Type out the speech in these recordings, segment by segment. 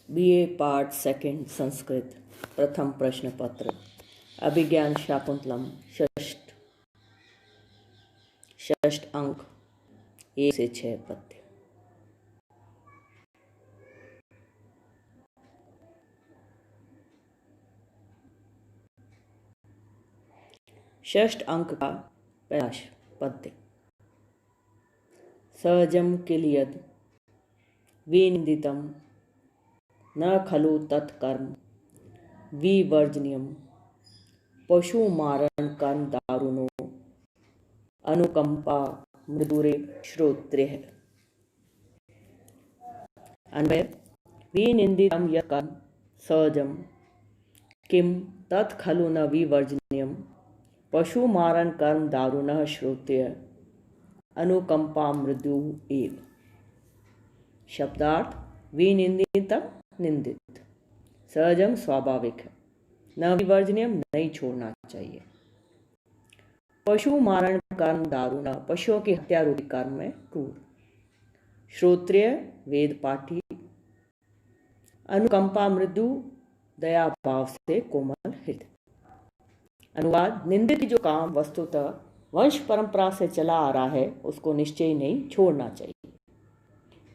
BA part second Sanskrit प्रथम प्रश्न पत्र अभिज्ञान शाकुंतलम षष्ठ अंक 1 से 6 पद्य। षष्ठ अंक का पहला पद्य। सहजम किल यद विनिंदितम न खलु तत्कर्म विवर्जनीयम पशु मारण कर्म दारुणो अनुकंपा मृदुरे श्रोत्रेह। अन्वय। विनिंदितम यत् कर्म सहजम किम तत् खलु न विवर्जनीयम पशु मारण कर्म दारुणः श्रोत्रेह अनुकंपा मृदु एव। शब्दार्थ। विनिंदितम निंदित, सहजम स्वाभाविक है, न विवर्जनीयम नहीं छोड़ना चाहिए, पशु मारण कर्म दारुण पशुओं की हत्या रूपी कर्म में क्रूर, श्रोत्रिय वेद पाठी, अनुकंपा मृदु दया भाव से कोमल हृदय। अनुवाद। निंदित जो काम वस्तुतः वंश परंपरा से चला आ रहा है उसको निश्चय नहीं छोड़ना चाहिए।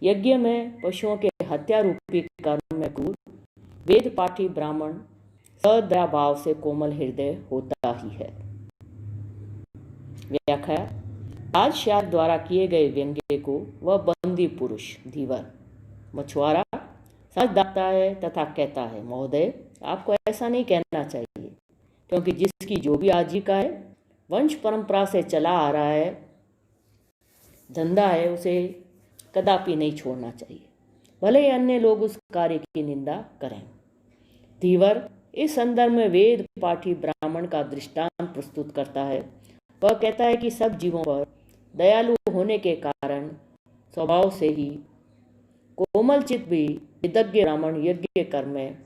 यज्ञ में पशुओं के हत्या रूपी कर्म में क्रूर वेद पाठी ब्राह्मण सदया भाव से कोमल हृदय होता ही है। व्याख्या। राजशाह द्वारा किए गए व्यंग्य को वह बंदी पुरुष धीवर मछुआरा समझदाता है तथा कहता है, महोदय आपको ऐसा नहीं कहना चाहिए, क्योंकि जिसकी जो भी आजीविका है वंश परंपरा से चला आ रहा है धंधा है उसे कदापि नहीं छोड़ना चाहिए, भले ही अन्य लोग उस कार्य की निंदा करें। धीवर इस संदर्भ में वेद पाठी ब्राह्मण का दृष्टांत प्रस्तुत करता है। वह कहता है कि सब जीवों पर दयालु होने के कारण स्वभाव से ही कोमल चित्त भी विदग्ध ब्राह्मण यज्ञ कर्म में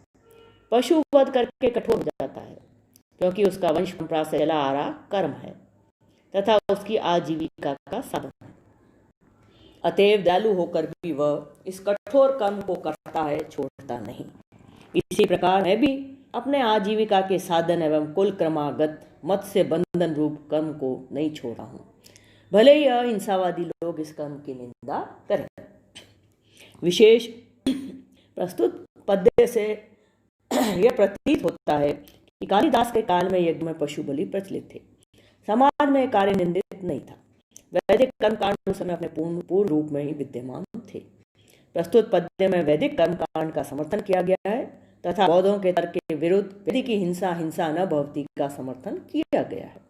पशु वध करके कठोर हो जाता है, क्योंकि उसका वंश परंपरा से चला आ रहा कर्म है तथा उसकी आजीविका का साधन है। अतएव दयालु होकर भी वह इस कठोर कर्म को करता है, छोड़ता नहीं। इसी प्रकार मैं भी अपने आजीविका के साधन एवं कुल क्रमागत मत से बंधन रूप कर्म को नहीं छोड़ा हूं, भले ही अहिंसावादी लोग इस कर्म की निंदा करें। विशेष प्रस्तुत पद्य से यह प्रतीत होता है कि कालिदास के काल में यज्ञ में पशु बलि प्रचलित थे, समाज में कार्य निंदित नहीं था, वैदिक कर्मकांड उस समय अपने पूर्ण रूप में ही विद्यमान थे। प्रस्तुत पद्य में वैदिक कर्मकांड का समर्थन किया गया है तथा बौद्धों के तर्क के विरुद्ध यदि की हिंसा हिंसा न भवती का समर्थन किया गया है।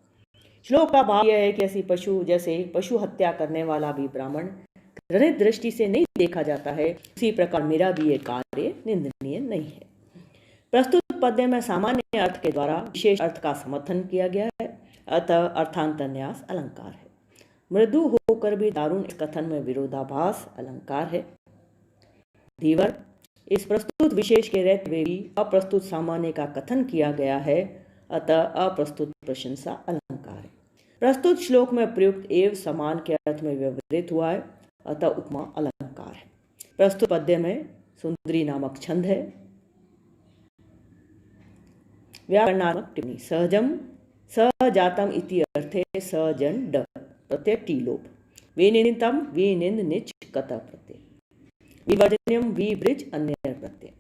श्लोक का भाव यह है कि ऐसी जैसे पशु हत्या करने वाला भी ब्राह्मण घृणित दृष्टि से नहीं देखा जाता है, उसी प्रकार मेरा भी ये कार्य निंदनीय नहीं है। प्रस्तुत पद्य में सामान्य अर्थ के द्वारा विशेष अर्थ का समर्थन किया गया है, अतः अर्थांतन्यास अलंकार है। मृदु होकर भी दारुण इस कथन में विरोधाभास अलंकार है। धीवर इस प्रस्तुत विशेष के रहते हुए भी अप्रस्तुत सामान्य का कथन किया गया है, अतः अप्रस्तुत प्रशंसा अलंकार है। प्रस्तुत श्लोक में प्रयुक्त एव समान के अर्थ में व्यवहृत हुआ है, अतः उपमा अलंकार है। प्रस्तुत पद्य में सुंदरी नामक छंद है। व्याकरणात्मक टिप्पणी। सहजम सहजातम इति अर्थे सहजन ड प्रत्यय टी लोप, विनिंदितम विनिंद निच कत प्रत्यय, विवर्जनीयम विवृज अन्य प्रत्यय।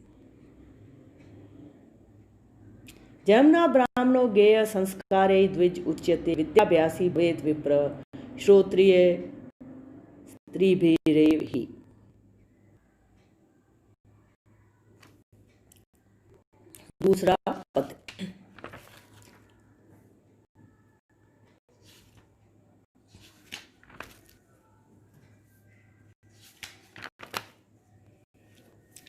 जमना ब्राह्मणो गेय संस्कारे द्विज उच्यते विद्याभ्यासी वेद विप्र श्रोत्रिय स्त्रीभिरेव हि। दूसरा पद।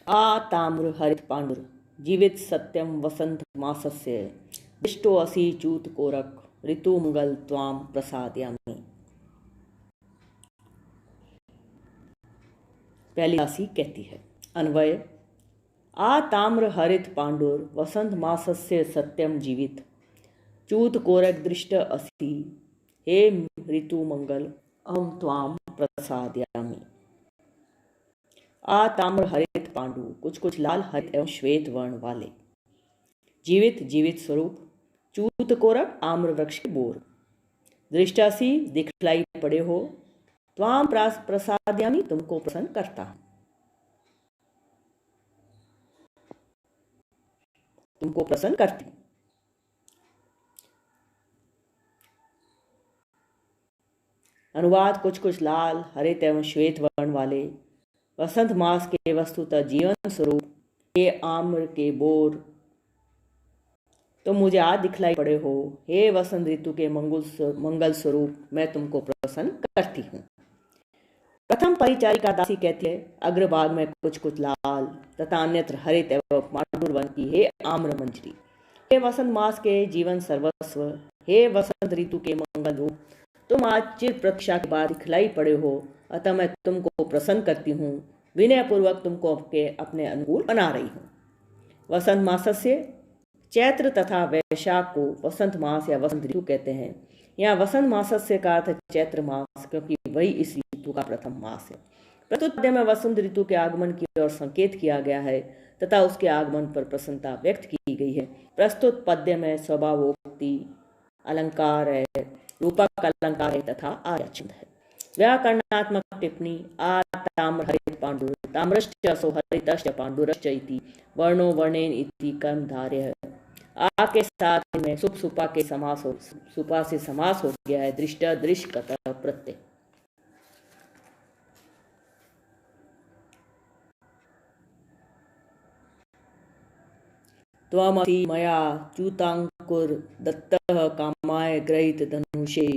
आ ताम्र हरित पांडुर जीवित सत्यम वसंत मासस्य दिष्टो असि चूत कोरक ऋतु मंगल त्वाम प्रसादयामि। पहली दासी कहती है। अन्वय। आ ताम्र हरित पांडुर वसंत मासस्य सत्यम जीवित चूत कोरक दृष्ट असि हे ऋतु मंगल अहम त्वाम प्रसादयामि। आ ताम्र हरित पांडु, कुछ कुछ लाल हरित एवं श्वेत वर्ण वाले। जीवित जीवित स्वरूप, चूत कोरक आम्र वृक्ष के बोर। दृष्टासी दिखलाई पड़े हो, त्वाम प्रसाद्यामि तुमको प्रसन्न करता हूं, तुमको प्रसन्न करती हूं। अनुवाद, कुछ कुछ लाल हरित एवं श्वेत वर्ण वाले वसंत मास के वस्तुतः जीवन स्वरूप हे आम्र के बोर, तुम मुझे आज दिखलाई पड़े हो। हे वसंत ऋतु के मंगल स्वरूप, मैं तुमको प्रसन्न करती हूँ। प्रथम परिचारिका दासी कहती है, अग्रभाग में कुछ कुछ लाल तथा अन्यत्र हरित एवं पांडुर वर्ण की हे आम्र मंजरी, हे वसंत मास के जीवन सर्वस्व, हे वसंत ऋतु के मंगल रूप, तुम आज चिर प्रतीक्षा के बाद दिखलाई पड़े हो, अतः मैं तुमको प्रसन्न करती हूँ, विनय पूर्वक तुमको अपने अनुकूल बना रही हूँ। वसंत मासस्य, चैत्र तथा वैशाख को वसंत मास या वसंत ऋतु कहते हैं। यहाँ वसंत मासस्य का अर्थ चैत्र मास, क्योंकि वही इस ऋतु का प्रथम मास है। प्रस्तुत पद्य में वसंत ऋतु के आगमन की ओर संकेत किया गया है तथा उसके आगमन पर प्रसन्नता व्यक्त की गई है। प्रस्तुत पद्य में स्वभावोक्ति अलंकार है, रूपक अलंकार है तथा आर्यछंद है। व्याकरणात्मक टिप्पणी, आ ताम्र हरित पांडुर, ताम्रश्च असो हरितश्च पांडुरश्च इति वर्णो वर्णेन इति कर्मधारय है। आ के साथ में सुप सुपा के समास हो, सुपा से समास हो गया है। दृष्ट दृश्यतः प्रत्यय। त्वमसि मया च्युतांकुर दत्तः कामाय ग्रहीत धनुषे,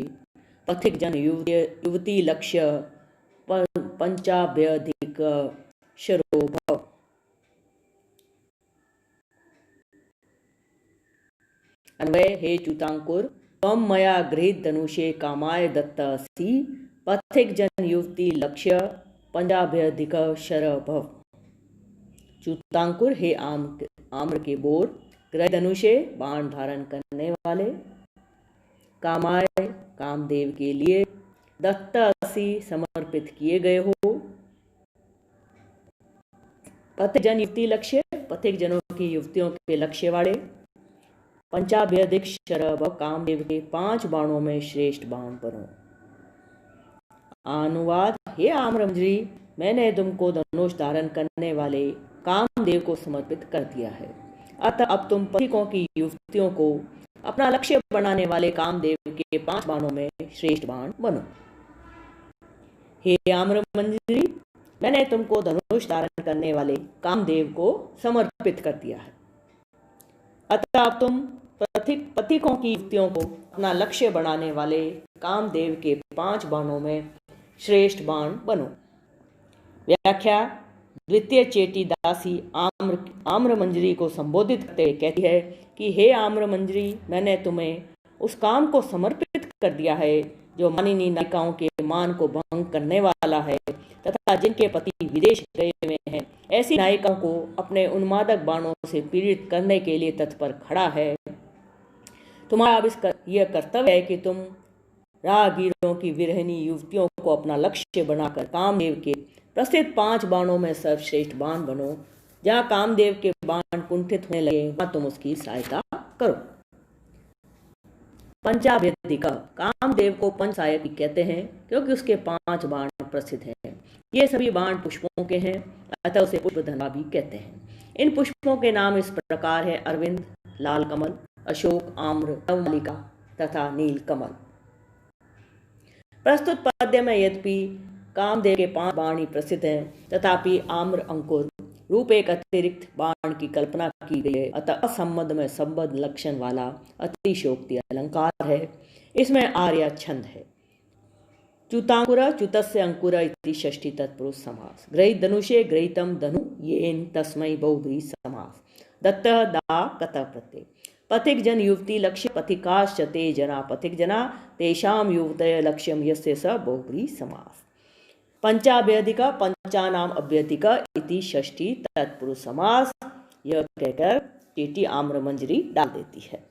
पथिक जन युवती लक्ष्य पंचाभ्यधिक शरो भव। अन्वय, हे च्युतांकुर, त्वं मया गृहीत धनुषे कामाय दत्तसि, पथिक जन युवती लक्ष्य पंचाभ्यधिक शर भव। च्युतांकुर, हे आम्र के बोर, ग्रह धनुषे बाण धारण करने वाले, कामाय कामदेव के लिए, दत्तसि समर्पित किए गए हो, पथिक जन युवती लक्ष्य, पथिक जनों की युवतियों के लक्ष्य वाले, पंचाभ्यधिक शरभ, कामदेव के 5 बाणों में श्रेष्ठ बाण बनो। अनुवाद, हे आम्रमंजरी, मैंने तुमको धनुष धारण करने वाले कामदेव को समर्पित कर दिया है, अतः अब तुम पथिकों की युवतियों को अपना लक्ष्य बनाने वाले कामदेव के 5 बाणों में श्रेष्ठ बाण बनो। हे आम्रमंजरी, मैंने तुमको धनुष धारण करने वाले कामदेव को समर्पित कर दिया है, अतः अब तुम पथिकों की युवतियों को अपना लक्ष्य बनाने वाले कामदेव के 5 बाणों में श्रेष्ठ बाण बनो। व्याख्या, द्वितीय चेटी दासी आम्रमंजरी को संबोधित करते कहती है कि हे आम्रमंजरी, मैंने तुम्हें उस काम को समर्पित कर दिया है जो मानिनी नायिकाओं के मान को भंग करने वाला है तथा जिनके पति विदेश गए हुए हैं, ऐसी नायिकाओं को अपने उन्मादक बाणों से पीड़ित करने के लिए तत्पर खड़ा है। तुम्हारा अब यह कर्तव्य है कि तुम राहगीरों की विरहिणी युवतियों को अपना लक्ष्य बनाकर कामदेव के प्रसिद्ध 5 बाणों में सर्वश्रेष्ठ बाण बनो। जहाँ कामदेव के बाण कुंठित होने लगे वहां तुम उसकी सहायता करो। पंचाभ्यधिका, कामदेव को पंचसायक कहते हैं क्योंकि उसके 5 बाण प्रसिद्ध हैं। ये सभी बाण पुष्पों के हैं, अतः उसे पुष्पधना भी कहते हैं। इन पुष्पों के नाम इस प्रकार है: अरविंद, लाल कमल, अशोक, आम्र, नवमालिका तथा नील कमल। प्रस्तुत पद्य में यद्यपि कामदेव के 5 बाण ही प्रसिद्ध हैं, तथापि आम्र अंकुर रूप एक अतिरिक्त बाण की कल्पना की गई है, अतः असंबद्ध में संबद्ध लक्षण वाला अतिशोक्ति अलंकार है। इसमें आर्य छंद है। च्युतांकुर, च्युतस्य अंकुर इति षष्ठी तत्पुरुष समास। ग्रहीत धनुषे ग्रहीतम धनु येन तस्मै बहुब्रीहि समास। दत्तः दा कतः प्रत्यय। पथिक जन युवती लक्ष्य पथिकाश्च ते जना पथिक जना तेषां युवतय लक्ष्यम यस्य स बहुब्रीहि समास। पंचाभ्यधिका, पंचानाम अभ्यधिका इति षष्ठी तत्पुरुष समास। यह कहकर चेटी आम्रमंजरी डाल देती है।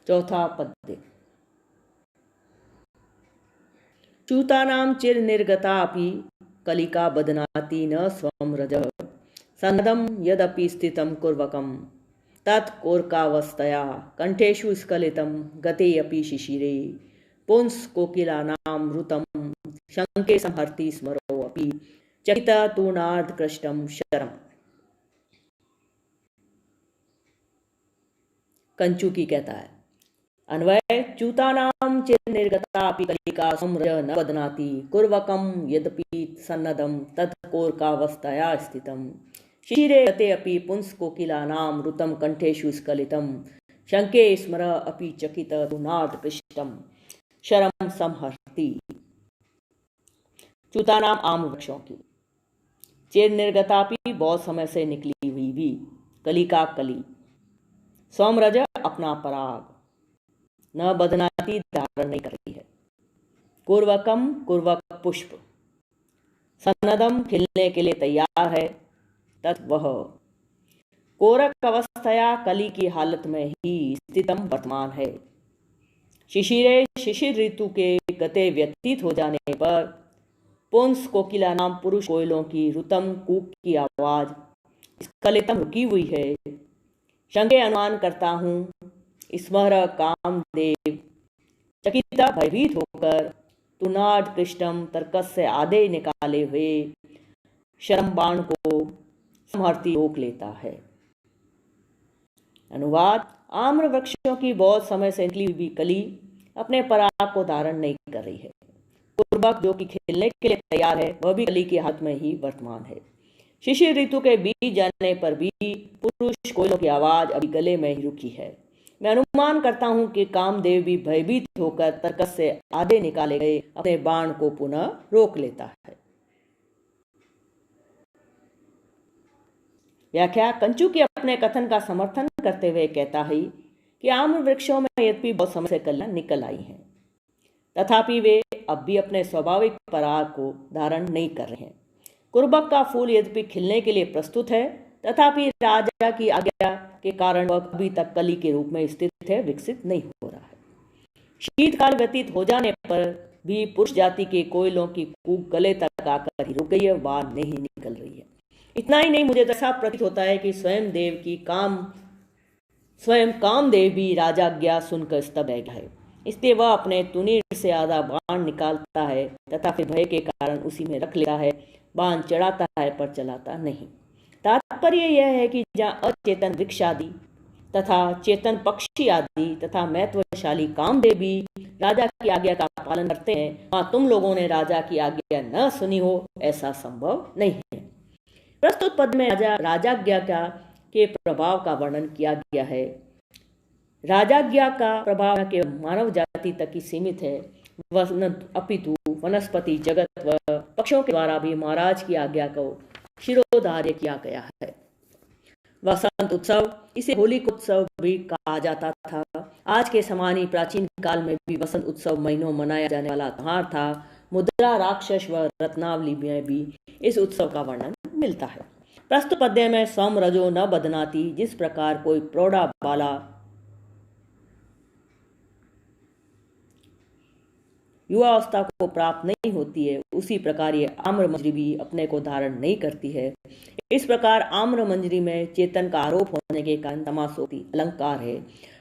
चौथा पद्य। च्यूतानां चिरनिर्गतापि कलिका बध्नाति न स्वं रजः सन्नदं यदपि स्थितं कुर्वकं तत् कोर्कावस्थया कंठेषु स्खलितं गते अपि शिशिरे पुंस कोकिलानां ऋतं शंके संहर्ति स्मरो अपि चकिता तूर्णार्ध कृष्टम शरम। कंचुकी कहता है अन्वय च्यूतानां चिरनिर्गतापि कलिका समरज न बध्नाति कुर्वकं यद्यपि सन्नदं तत्कोर्कावस्थया स्थितं शिशिरे गते अपि पुंस कोकिलानां ऋतं कंठेषु स्खलितं शंके स्मर अपि चकित तूर्णार्ध कृष्टम शरम संहर्ति। च्यूतानाम आम वृक्षों की चिर निर्गतापि बहुत समय से निकली हुई भी कलिका कली सोमरज अपना पराग न बदनाती धारण नहीं कर रही है कुर्वकम कुर्वक पुष्प सन्नदम खिलने के लिए तैयार है तत् वह कोरक अवस्थया कली की हालत में ही स्थितम वर्तमान है शिशिरे शिशिर ऋतु के गते व्यतीत हो जाने पर पुंस कोकिला नाम पुरुष कोयलों की ऋतम कूक की आवाज स्खलितम रुकी हुई है शंके अनुमान करता हूँ स्मर कामदेव चकिता भयभीत होकर तुनाट कृष्णम तर्कस से आधे निकाले हुए शरम बाण को समहर्ती रोक लेता है। अनुवाद आम्र वृक्षों की बहुत समय से निकली हुई कली अपने पराग को धारण नहीं कर रही है पूर्वक जो कि खिलने के लिए तैयार है वह भी कली के हाथ में ही वर्तमान है शिशिर ऋतु के बीत जाने पर भी पुरुष कोयलों की आवाज अभी गले में ही रुकी है मैं अनुमान करता हूं कि कामदेव भी भयभीत होकर तर्कस से आधे निकाले गए अपने बाण को पुनः रोक लेता है। व्याख्या कंचू के अपने कथन का समर्थन करते हुए कहता है कि आम्र वृक्षों में यद्यपि बहुत समय से कलियां निकल आई हैं तथापि वे अब भी अपने स्वाभाविक पराग को धारण नहीं कर रहे हैं कुर्बक का फूल यद्यपि खिलने के लिए प्रस्तुत है तथापि राजा की आज्ञा के कारण वह अभी तक कली के रूप में स्थित है विकसित नहीं हो रहा है शीतकाल व्यतीत हो जाने पर भी पुरुष जाति के कोयलों की कूक गले तक आकर ही रुक गई है बाहर नहीं निकल रही है इतना ही नहीं मुझे तो ऐसा प्रतीत होता है कि स्वयं कामदेव भी राजाज्ञा सुनकर स्तब्ध है इसलिए वह अपने तुनीर से आधा बाण निकालता है तथा फिर भय के कारण उसी में रख लेता है बाण चढ़ाता है पर चलाता नहीं तात्पर्य यह है कि जहाँ अचेतन वृक्ष आदि तथा चेतन पक्षी आदि तथा महत्वशाली कामदेव भी राजा की आज्ञा का पालन करते हैं वहाँ तुम लोगों ने राजा की आज्ञा न सुनी हो ऐसा संभव नहीं है। प्रस्तुत पद में राजाज्ञा के प्रभाव का वर्णन किया गया है राजाज्ञा का प्रभाव के मानव जाति तक ही सीमित है अपितु वनस्पति जगत व पक्षों के द्वारा भी महाराज की आज्ञा को शिरोधार्य किया गया है। वसंत उत्सव इसे होली उत्सव भी कहा जाता था आज के समान ही प्राचीन काल में भी वसंत उत्सव महीनों मनाया जाने वाला त्योहार था मुद्रा राक्षस व रत्नावली में भी इस उत्सव का वर्णन मिलता है। प्रस्तुत पद्य में सोम रजो न बदनाती जिस प्रकार कोई प्रौढ़ा बाला युवावस्था को प्राप्त नहीं होती है उसी प्रकार ये आम्र मंजरी भी अपने को धारण नहीं करती है। इस प्रकार आम्र मंजरी में चेतन का आरोप होने के कारण तमासोक्ति अलंकार है।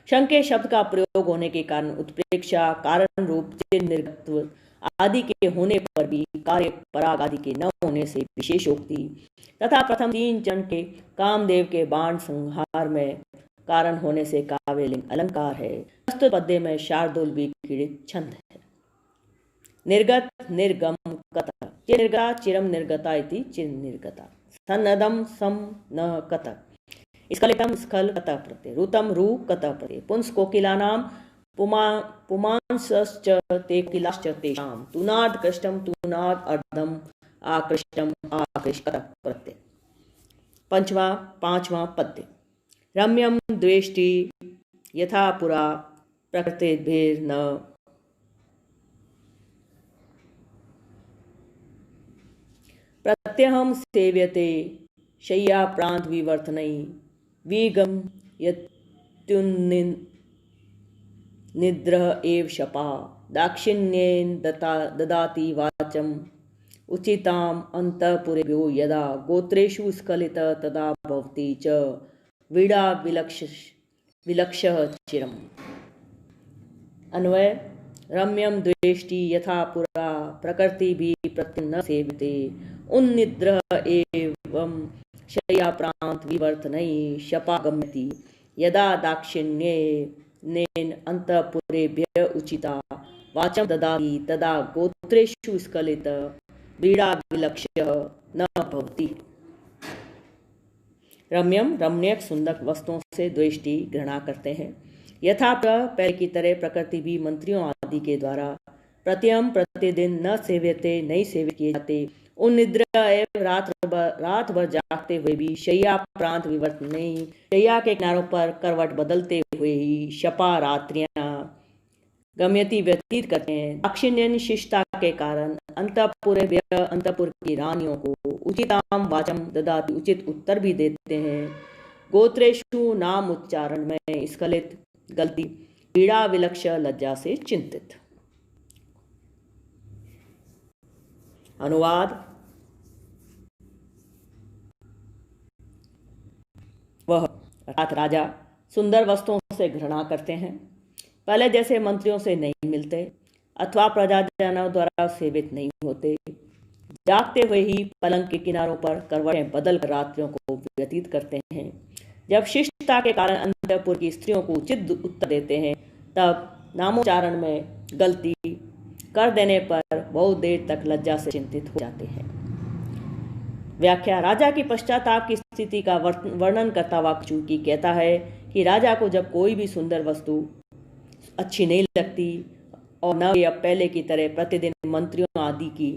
शंके शब्द का प्रयोग होने के कारण उत्प्रेक्षा कारण रूप निर्गत्व आदि के होने पर भी कार्य पराग आदि के न होने से विशेषोक्ति तथा प्रथम तीन चरण के कामदेव के बाण संहार में कारण होने से काव्यलिंग अलंकार है। प्रस्तुत पद्य में शार्दूल भी क्रीडित छंद है। निर्गत निर्गम कत चिरनिर्गता चिरम निर्गता इति चिरनिर्गता सन्नदम सम न कत स्खलितम स्खल कत प्रत्यय ऋतम रू कत प्रत्यय पुंस कोकिलानां पुमांसश्च ते किलाश्च तेषां तुनाद कृष्टम तुनाद अर्धम आकृष्टम आकृष्ट प्रत्यय। पांचवा पद्य रम्यम द्वेष्टि यथा पुरा प्रकृतिर्भिर्न प्रत्यहम सेव्यते शय्या प्रांत विवर्तनई विगम यत्युन्निद्रह एव शपा दाक्षिण्येन ददाति वाचम् उचिताम् अंतःपुरेभ्यो यदा गोत्रेषु स्खलित तदा भवति च वीड़ा विलक्षः चिरम्। अन्वय रम्यम द्वेष्टि यथा पुरा प्रकृति भी प्रत्यं न सेवते उन्निद्रः एवं शय्या प्रांत विवर्तनैः शपागम्यति यदा दाक्षिण्येन अंतःपुरेभ्यः उचिता वाचं ददाति तदा गोत्रेषु स्खलित व्रीड़ा विलक्ष्य न भवति। रम्यम रमणीक सुंदर वस्तुओं से द्वेष्टि घृणा करते हैं। यथा पहले की तरह प्रकृति भी मंत्रियों आदि के द्वारा प्रत्यम प्रतिदिन न सेव्यते नहीं सेवित किए जाते। उन निद्रा एवं रात भर जागते हुए भी शय्या प्रांत विवर्त नहीं, शय्या के किनारों पर करवट बदलते हुए ही शपा रात्रियां गम्यति व्यतीत करते हैं। दाक्षिण्यन शिष्टता के कारण अंतःपुर की रानियों को उचिताम वाचम ददाति उचित उत्तर भी देते हैं। गोत्रेषु नाम उच्चारण में स्खलित गलती पीड़ा विलक्ष लज्जा से चिंतित। अनुवाद वह अर्थात राजा सुंदर वस्तुओं से घृणा करते हैं, पहले जैसे मंत्रियों से नहीं मिलते अथवा प्रजाजनों द्वारा सेवित नहीं होते, जागते हुए ही पलंग के किनारों पर करवटें बदल कर रात्रियों को व्यतीत करते हैं। जब शिष्टता के कारण अंतःपुर की स्त्रियों को उचित उत्तर देते हैं तब नामोच्चारण में गलती कर देने पर बहुत देर तक लज्जा से चिंतित हो जाते हैं। व्याख्या राजा की पश्चाताप की स्थिति का वर्णन करता वाक्चूकी कहता है कि राजा को जब कोई भी सुंदर वस्तु अच्छी नहीं लगती और न वे अब पहले की तरह प्रतिदिन मंत्रियों आदि की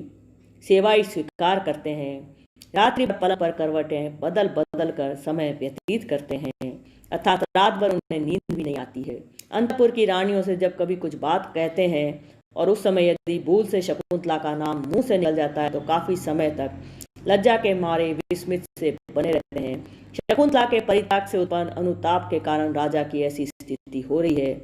सेवाएं स्वीकार करते हैं, रात्रि पलंग पर करवटें बदल बदल कर समय व्यतीत करते हैं अर्थात रात भर उन्हें नींद भी नहीं आती है। अंतपुर की रानियों से जब कभी कुछ बात कहते हैं और उस समय यदि भूल से शकुंतला का नाम मुंह से निकल जाता है तो काफी समय तक लज्जा के मारे विस्मित से बने रहते हैं। शकुंतला के परित्याग से उत्पन्न अनुताप के कारण राजा की ऐसी स्थिति हो रही है।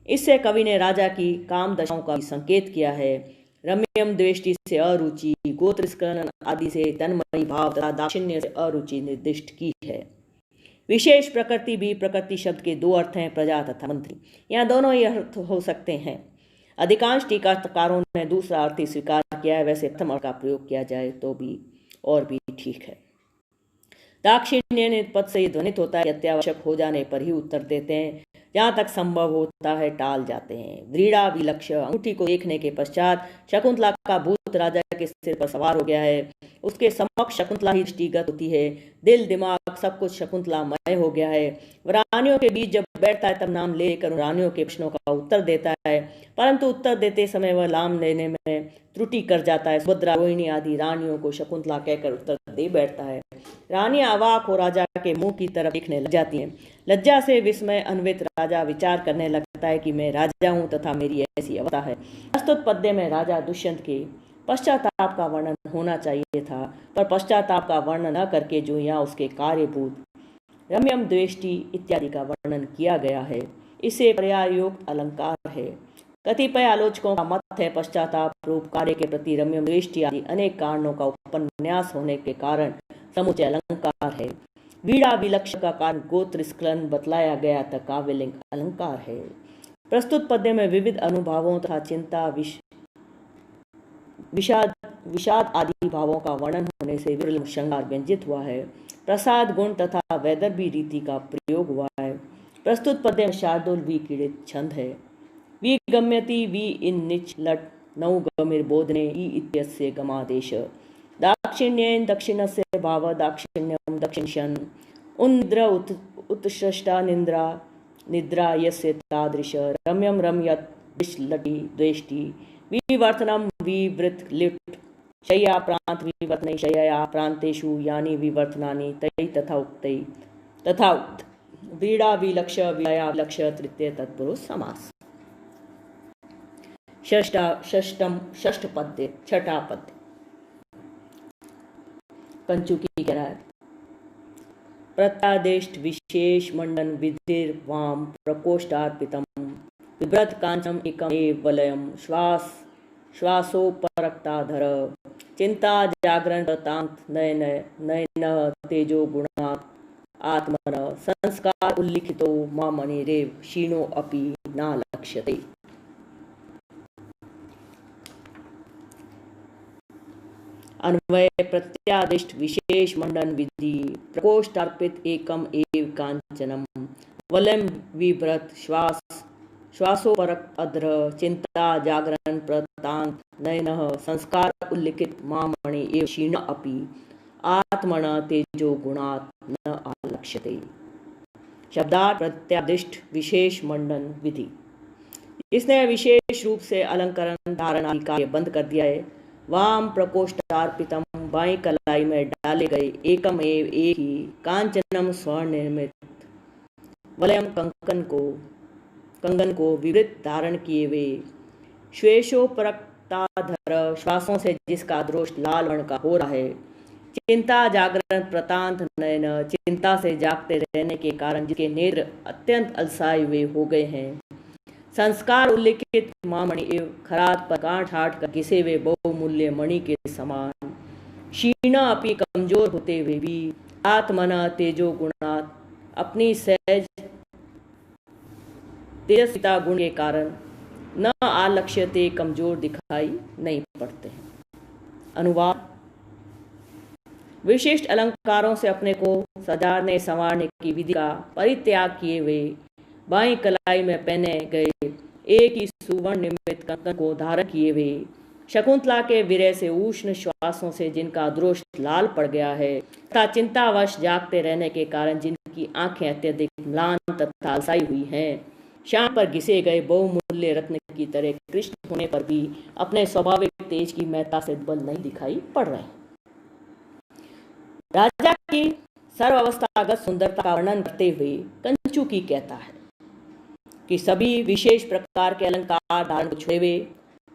इससे कवि ने राजा की काम दशाओं का भी संकेत किया है। रम्यम दृष्टि से अरुचि, गोत्रस्खलन आदि से तन्मयी भाव तथा दाक्षिण्य से अरुचि निर्दिष्ट की है। विशेष प्रकृति भी प्रकृति शब्द के दो अर्थ हैं, प्रजा तथा मंत्री। यहाँ दोनों ही अर्थ हो सकते हैं। अधिकांश टीकाकारों ने दूसरा अर्थ ही स्वीकार किया है, वैसे प्रथम अर्थ का प्रयोग किया जाए तो भी और भी ठीक है। दाक्षिण्य पद से ये ध्वनित होता है, अत्यावश्यक हो जाने पर ही उत्तर देते हैं, जहाँ तक संभव होता है टाल जाते हैं। व्रीड़ा विलक्ष्य अंगूठी को देखने के पश्चात शकुंतला का भूत राजा के सिर पर सवार हो गया है। उसके समक्ष शकुंतला ही दृष्टिगत होती है। दिल दिमाग सब कुछ शकुंतलामय हो गया है। रानियों के बीच जब बैठता है तब नाम लेकर रानियों के प्रश्नों का उत्तर देता है, परंतु उत्तर देते समय वह नाम लेने में त्रुटि कर जाता है। सुभद्रा, रोहिणी आदि रानियों को शकुंतला कहकर उत्तर दे बैठता है। रानियां अवाक हो राजा के मुंह की तरफ देखने लग जाती हैं। लज्जा से विस्मय अन्वित राजा विचार करने लगता है कि मैं राजा हूं तथा मेरी ऐसी अवस्था है। प्रस्तुत पद्य में राजा दुष्यंत के पश्चाताप का वर्णन होना चाहिए था, पर पश्चाताप का वर्णन न करके जो यहाँ उसके कार्यभूत रम्यम द्वेष्टि इत्यादि का वर्णन किया गया है, इसे पर्यायोक्त अलंकार है। कतिपय आलोचकों का मत है पश्चाताप रूप कार्य के प्रति रम्यम द्वेष्टि आदि अनेक कारणों का उपन्यास होने के कारण समुचय अलंकार है। वीड़ा विलक्ष का कारण गोत्र स्खलन बतलाया गया तक काव्यलिंग अलंकार है। प्रस्तुत पद्य में विविध अनुभावों तथा चिंता विषाद आदि भावों का वर्णन होने से विरल श्रृंगार व्यंजित हुआ है। प्रसाद गुण तथा वैदर्भी रीति का प्रयोग हुआ है। प्रस्तुत पद्य में शार्दुल विकीर्णित छंद है। वि गम्यति वि इन निच लट नौ गमिर बोधने ई इत्यस्य गमादेश। दाक्षिण्येन दक्षिणस्य भाव दाक्षिण्यम दक्षिणशन उन्द्र उत्सृष्टा निद्रा यस्य तादृश रम्यम रम्यत विश्लटी द्वेष्टि विवर्तनम विवृत लिट शय्या प्रांत विवर्तने शय्या प्रांतेषु यानि विवर्तनानि तै तथा उक्त व्रीड़ा विलक्ष विलया विलक्ष तृतीय तत्पुरुष समास। षष्ठ पद्य छठा पद्य कंचुकी कह रहा है। प्रत्यादेष्ट विशेष मंडन विधिर्वाम प्रकोष्ठार्पितम बिभ्रत कांचनम एकमेव वलयम श्वासोपरक्ताधर चिंता जागरण प्रतांत नयन नयन तेजो गुणात् आत्मन संस्कार उल्लिखितो मामणिरेव क्षीणो अपि न लक्ष्यते। अन्वय प्रत्यादिष्ट विशेष मंडन विधि प्रकोष्ठार्पित एकम एव कांचनम वलयम विभ्रत श्वासोपरक अध्र चिंता जागरण प्रतांत नयन संस्कार उल्लिखित मामणि एव क्षीण अपि आत्मन तेजो गुणात् न आलक्ष्यते। शब्दार्थ प्रत्यादिष्ट विशेष मंडन विधि, इसने विशेष रूप से अलंकरण धारण आदि कार्य बंद कर दिया है। वाम प्रकोष्ठार्पितम बाई कलाई में डाले गए एकम एव एक ही कांचनम स्वर्ण निर्मित वलयम कंगन को विवृत धारण किए हुए श्वेशोपरक्ताधर श्वासों से जिसका द्रोष लाल वर्ण का हो रहा है। चिंता जागरण प्रतांत नयन चिंता से जागते रहने के कारण जिसके नेत्र अत्यंत अलसाए हुए हो गए हैं। संस्कार उल्लिखित मामणि एवं खरात पर गांठ हाट कर घिसे हुए बहुमूल्य मणि के समान क्षीण अपि कमजोर होते हुए भी आत्मना तेजो गुणात अपनी सहज तेजस्विता गुण के कारण न आलक्ष्यते कमजोर दिखाई नहीं पड़ते। अनुवाद, विशिष्ट अलंकारों से अपने को सजाने संवारने की विधि का परित्याग किए हुए बाई कलाई में पहने गए एक ही सुवर्ण निर्मित कंकन को धारण किए हुए शकुंतला के विरह से उष्ण श्वासों से जिनका द्रोष लाल पड़ गया है तथा चिंतावश जागते रहने के कारण जिनकी आंखें अत्यधिक म्लान तथा अलसाई हुई हैं, शाम पर घिसे गए बहुमूल्य रत्न की तरह कृष्ण होने पर भी अपने स्वाभाविक तेज की महत्ता से बल नहीं दिखाई पड़ रहे। राजा की सर्वावस्थागत सुंदरता का वर्णन करते हुए कंचुकी कहता है कि सभी विशेष प्रकार के अलंकार धारण को छोड़े हुए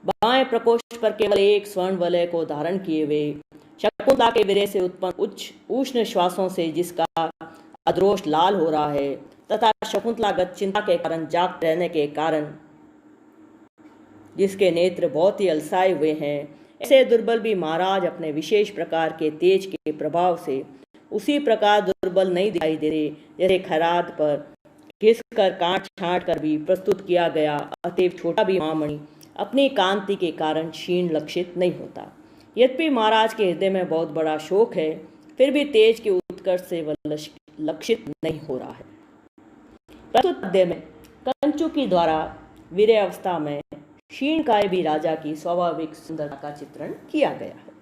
बाएं प्रकोष्ठ पर केवल एक स्वर्ण वलय को धारण किए हुए शकुंतला के विरह से उत्पन्न उच्च उष्ण श्वासों से जिसका अद्रोष लाल हो रहा है तथा शकुंतलागत चिंता के कारण जागते रहने के कारण जिसके नेत्र बहुत ही अलसाए हुए हैं, ऐसे दुर्बल भी महाराज अपने विशेष प्रकार के तेज के प्रभाव से उसी प्रकार दुर्बल नहीं दिखाई दे रहे जैसे खराद पर घिसकर काट छांट कर भी प्रस्तुत किया गया अतएव छोटा भी महामणि अपनी कांति के कारण क्षीण लक्षित नहीं होता। यद्यपि महाराज के हृदय में बहुत बड़ा शोक है, फिर भी तेज के उत्कर्ष से वह लक्षित नहीं हो रहा है। प्रस्तुत पद्य में कंचुकी द्वारा वीर्य अवस्था में क्षीणकाय भी राजा की स्वाभाविक सुंदरता का चित्रण किया गया है।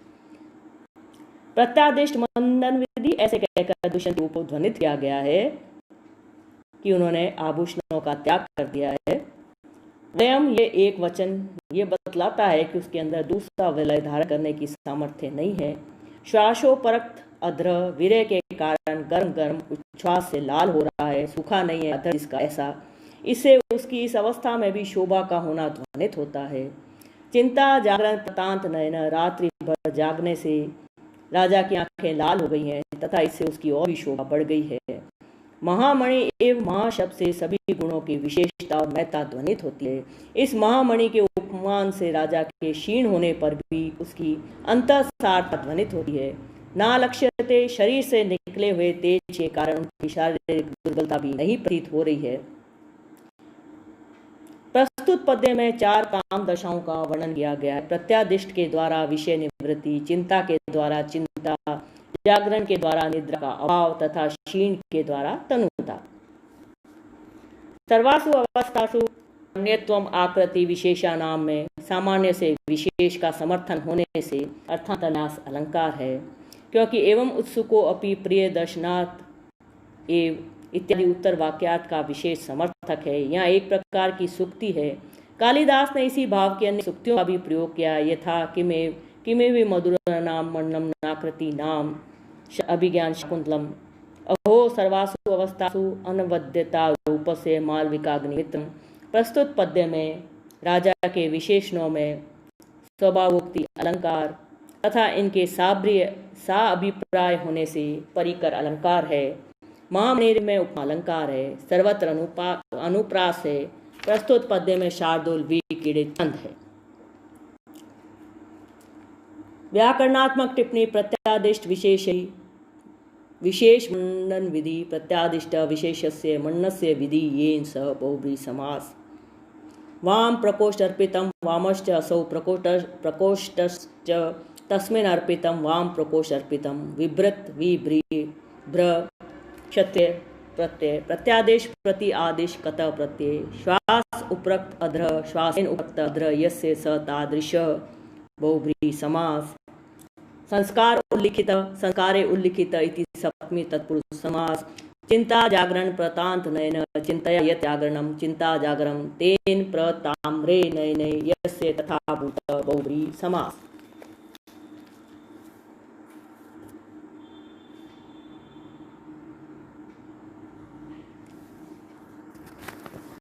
प्रत्यादिष्ट मंदन विधि ऐसे कहकर दुष्यंत को उपध्वनित किया गया है कि उन्होंने आभूषणों का त्याग कर दिया है। वयम ये एक वचन ये बतलाता है कि उसके अंदर दूसरा विलय धारण करने की सामर्थ्य नहीं है। श्वासोपरक्त अध्र वीर्य के कारण गर्म गर्म उच्छ्वास से लाल हो रहा है, सूखा नहीं है अध्र जिसका ऐसा, इससे उसकी इस अवस्था में भी शोभा का होना ध्वनित होता है। चिंता जागरण प्रतांत नयन रात्रि भर जागने से राजा की आंखें लाल हो गई हैं तथा इससे उसकी और भी शोभा बढ़ गई है। महामणि एवं महाशब्द से सभी गुणों की विशेषता और महत्ता ध्वनित होती है। इस महामणि के उपमान से राजा के क्षीण होने पर भी उसकी अंतःसारता ध्वनित होती है। ना लक्ष्यते शरीर से निकले हुए तेज के कारण उनकी शारीरिक दुर्बलता भी नहीं प्रतीत हो रही है। प्रस्तुत पद्य में 4 काम दशाओं का वर्णन किया गया है। प्रत्यादिष्ट के द्वारा विषय निवृत्ति, चिंता के द्वारा चिंता, जागरण के द्वारा निद्रा का अभाव तथा क्षीण के द्वारा तनुता। सर्वासु अवस्थासु अन्यत्वम आकृति विशेषानाम में सामान्य से विशेष का समर्थन होने से अर्थांतन्यास अलंकार है, क्योंकि एवं उत्सुको अपि प्रिय दर्शनात् एव इत्यादि उत्तर वाक्यार्थ का विशेष समर्थक है। यहाँ एक प्रकार की सुक्ति है। कालिदास ने इसी भाव के अन्य सुक्तियों का भी प्रयोग किया। यथा किमेव मधुर नाम मन्नम नाकृति नाम अभिज्ञान शकुंतलम अहो सर्वासु अवस्थासु अनवद्यता रूप से मालविकाग्निमित्रम। प्रस्तुत पद्य में राजा के विशेषणों में स्वभावोक्ति अलंकार तथा इनके सा अभिप्राय होने से परिकर अलंकार है। महामणि में उपमा अलंकार है। सर्वत्र अनुप्रास है। प्रस्तुत पद्य में शार्दूल वी कीड़े चंद है। व्याकरणात्मक टिप्पणी प्रत्यादिष्ट विशेष मंडन विधि प्रत्यादिष्ट विशेषस्य मंडनस्य विधि येन सह बहुब्रीहि समास। वाम प्रकोष्ठ अर्पितम वामश्च असौ प्रकोष्ठश्च तस्मिन् अर्पितम वाम प्रकोष्ठ अर्पितम विभ्रत विभ्री भ्र क्षत्य प्रत्यय प्रत्यादेश प्रति आदेश कत प्रत्यय श्वास उपरक्त अध्र श्वासेन उपरक्त अध्र यस्य स तादृश बहुब्रीहि समास। संस्कार उल्लिखित संस्कारे उल्लिखित इति सप्तमी तत्पुरुष समास। चिंता जागरण प्रतांत नयन चिंतया यत् जागरणं चिंता जागरम तेन प्रताम्रे नयने यस्य तथा भूत बहुब्रीहि समास।